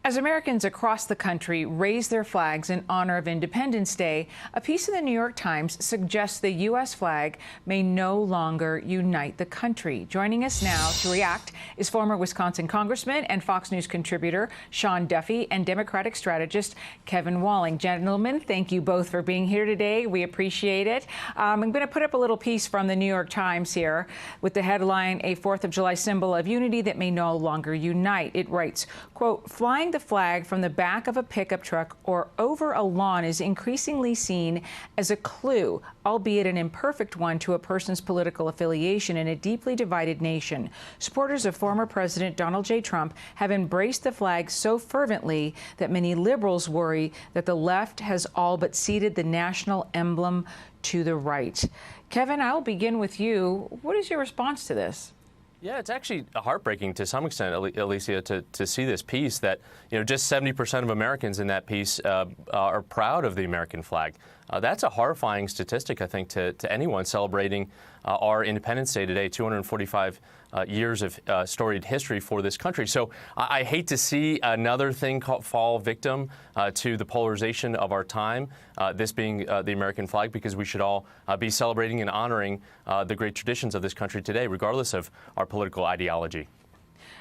As Americans across the country raise their flags in honor of Independence Day, a piece in the New York Times suggests the U.S. flag may no longer unite the country. Joining us now to react is former Wisconsin Congressman and Fox News contributor Sean Duffy and Democratic strategist Kevin Walling. Gentlemen, thank you both for being here today. We appreciate it. I'm going to put up a little piece from the New York Times here with the headline, "A 4th of July symbol of unity that may no longer unite." It writes, quote, "Flying the flag from the back of a pickup truck or over a lawn is increasingly seen as a clue, albeit an imperfect one, to a person's political affiliation in a deeply divided nation. Supporters of former President Donald J. Trump have embraced the flag so fervently that many liberals worry that the left has all but ceded the national emblem to the right." Kevin, I'll begin with you. What is your response to this? Yeah, it's actually heartbreaking to some extent, Alicia, to see this piece that, just 70% of Americans in that piece are proud of the American flag. That's a horrifying statistic, I think, to anyone celebrating our Independence Day today, 245 years of storied history for this country. So I hate to see another thing fall victim to the polarization of our time, this being the American flag, because we should all be celebrating and honoring the great traditions of this country today, regardless of our political ideology.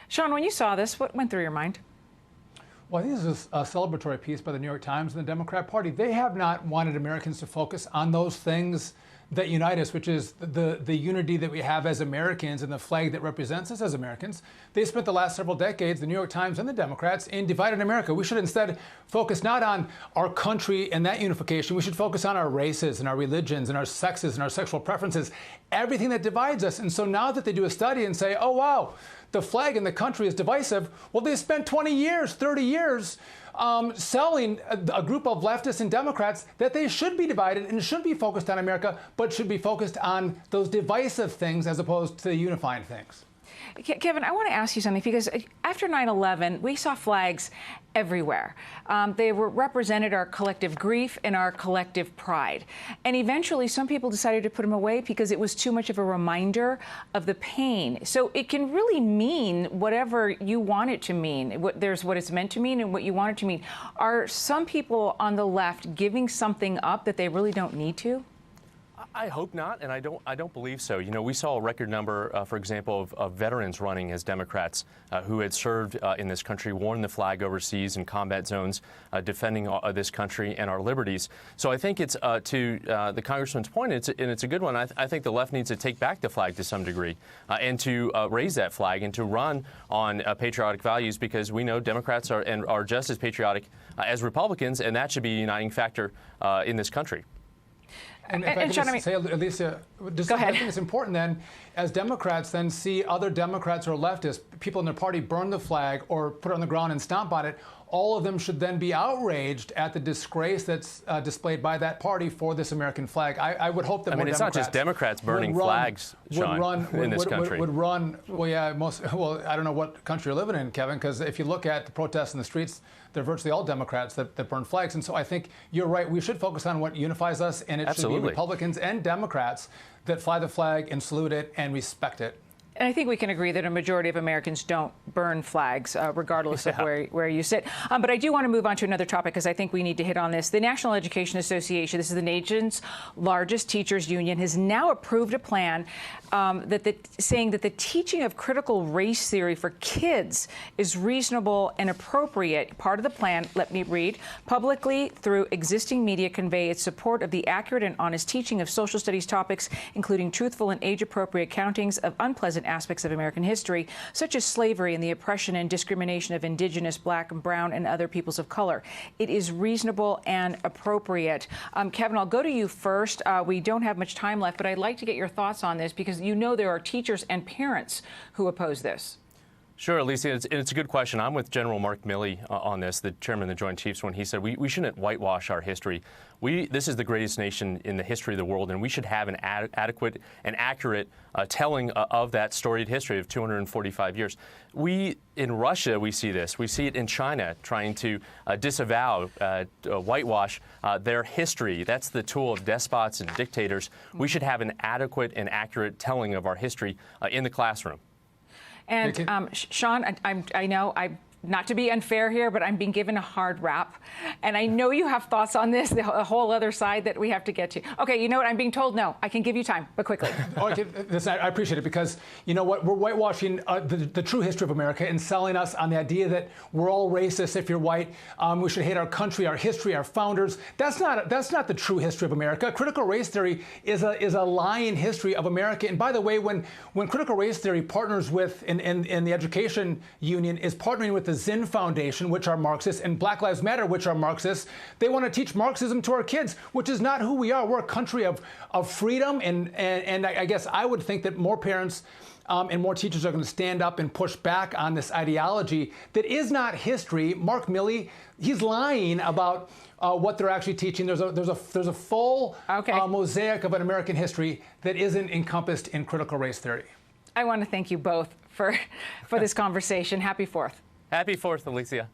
Sean, when you saw this, what went through your mind? Well, I think this is a celebratory piece by the New York Times and the Democrat Party. They have not wanted Americans to focus on those things that unite us, which is the unity that we have as Americans and the flag that represents us as Americans. They spent the last several decades, the New York Times and the Democrats, in divided America. We should instead focus not on our country and that unification. We should focus on our races and our religions and our sexes and our sexual preferences, everything that divides us. And so now that they do a study and say, oh, wow, the flag in the country is divisive, well, they spent 20 years, 30 years selling a group of leftists and Democrats that they should be divided and should be focused on America, but should be focused on those divisive things as opposed to the unifying things. Kevin, I want to ask you something, because after 9/11, we saw flags everywhere. They represented our collective grief and our collective pride. And eventually, some people decided to put them away because it was too much of a reminder of the pain. So it can really mean whatever you want it to mean. There's what it's meant to mean and what you want it to mean. Are some people on the left giving something up that they really don't need to? I hope not, and I don't believe so. We saw a record number, for example, of veterans running as Democrats who had served in this country, worn the flag overseas in combat zones, defending this country and our liberties. So I think it's to the Congressman's point, and it's a good one. I think the left needs to take back the flag to some degree and to raise that flag and to run on patriotic values, because we know Democrats are just as patriotic as Republicans, and that should be a uniting factor in this country. And if I could just say, Alicia, I think it's important then, as Democrats then see other Democrats or leftists, people in their party burn the flag or put it on the ground and stomp on it, all of them should then be outraged at the disgrace that's displayed by that party for this American flag. I would hope that more it's Democrats not just Democrats burning flags, Sean, in this country. Well, yeah, I don't know what country you're living in, Kevin, because if you look at the protests in the streets, they're virtually all Democrats that burn flags. And so I think you're right. We should focus on what unifies us, and it should be Republicans and Democrats that fly the flag and salute it and respect it. And I think we can agree that a majority of Americans don't burn flags, regardless of where you sit. But I do want to move on to another topic, because I think we need to hit on this. The National Education Association, this is the nation's largest teachers union, has now approved a plan saying that the teaching of critical race theory for kids is reasonable and appropriate. Part of the plan, let me read, publicly through existing media convey its support of the accurate and honest teaching of social studies topics, including truthful and age-appropriate countings of unpleasant aspects of American history, such as slavery and the oppression and discrimination of Indigenous, Black, and Brown, and other peoples of color. It is reasonable and appropriate. Kevin, I'll go to you first. We don't have much time left, but I'd like to get your thoughts on this, because there are teachers and parents who oppose this. Sure, Alicia, it's a good question. I'm with General Mark Milley on this, the chairman of the Joint Chiefs, when he said we shouldn't whitewash our history. This is the greatest nation in the history of the world, and we should have an adequate and accurate telling of that storied history of 245 years. In Russia, we see this. We see it in China, trying to disavow, whitewash their history. That's the tool of despots and dictators. We should have an adequate and accurate telling of our history in the classroom. And Sean, I know not to be unfair here, but I'm being given a hard rap. And I know you have thoughts on this, the whole other side that we have to get to. Okay, you know what? I'm being told no. I can give you time, but quickly. Okay, listen, I appreciate it, because you know what? We're whitewashing the true history of America and selling us on the idea that we're all racist if you're white. We should hate our country, our history, our founders. That's not the true history of America. Critical race theory is a lying history of America. And by the way, when critical race theory partners with, and the education union is partnering with the Zinn Foundation, which are Marxists, and Black Lives Matter, which are Marxists, they want to teach Marxism to our kids, which is not who we are. We're a country of freedom, and I guess I would think that more parents and more teachers are going to stand up and push back on this ideology that is not history. Mark Milley, he's lying about what they're actually teaching. There's a full mosaic of an American history that isn't encompassed in critical race theory. I want to thank you both for this conversation. Happy 4th. Happy 4th, Alicia.